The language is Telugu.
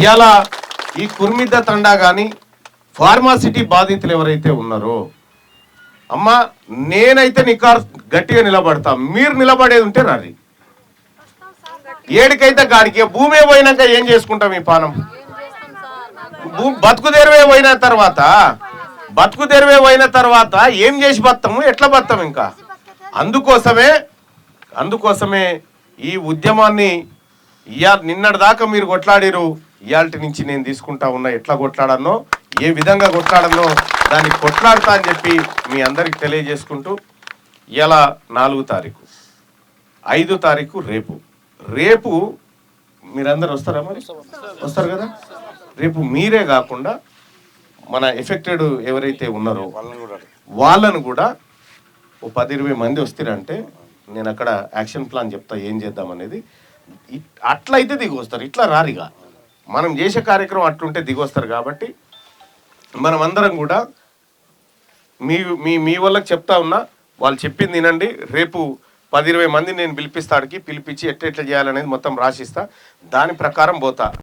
ఇలా ఈ కుర్మిద్ద తండా కానీ ఫార్మాసిటీ బాధితులు ఎవరైతే ఉన్నారో అమ్మ నేనైతే నికార్ గట్టిగా నిలబడతా, మీరు నిలబడేది ఉంటే రారి. ఏడికైతే గాడికి భూమే పోయినాక ఏం చేసుకుంటాం ఈ పానం? బతుకు తెరువే పోయిన తర్వాత ఏం చేసి బతాము, ఎట్లా బతాము? ఇంకా అందుకోసమే ఈ ఉద్యమాన్ని నిన్నటి దాకా మీరు కొట్లాడిరు, ఇయాల్టి నుంచి నేను తీసుకుంటా ఉన్నా. ఎట్లా కొట్లాడనో, ఏ విధంగా కొట్లాడనో దాన్ని కొట్లాడతా అని చెప్పి మీ అందరికి తెలియజేసుకుంటూ, ఇలా 4 తారీఖు 5 తారీఖు రేపు మీరందరూ వస్తారా? మరి వస్తారు కదా. రేపు మీరే కాకుండా మన ఎఫెక్టెడ్ ఎవరైతే ఉన్నారో వాళ్ళను కూడా ఓ 10-20 మంది వస్తారంటే నేను అక్కడ యాక్షన్ ప్లాన్ చెప్తా, ఏం చేద్దాం అనేది. అట్లయితే దిగి వస్తారు, ఇట్లా రారిగా. మనం చేసే కార్యక్రమం అట్లుంటే దిగి వస్తారు. కాబట్టి మనం అందరం కూడా మీ వాళ్ళకి చెప్తా ఉన్నా, వాళ్ళు చెప్పింది వినండి. రేపు 10-20 మంది నేను పిలిపిస్తాడికి పిలిపించి ఎట్లా చేయాలనేది మొత్తం రాసిస్తా, దాని ప్రకారం పోతా.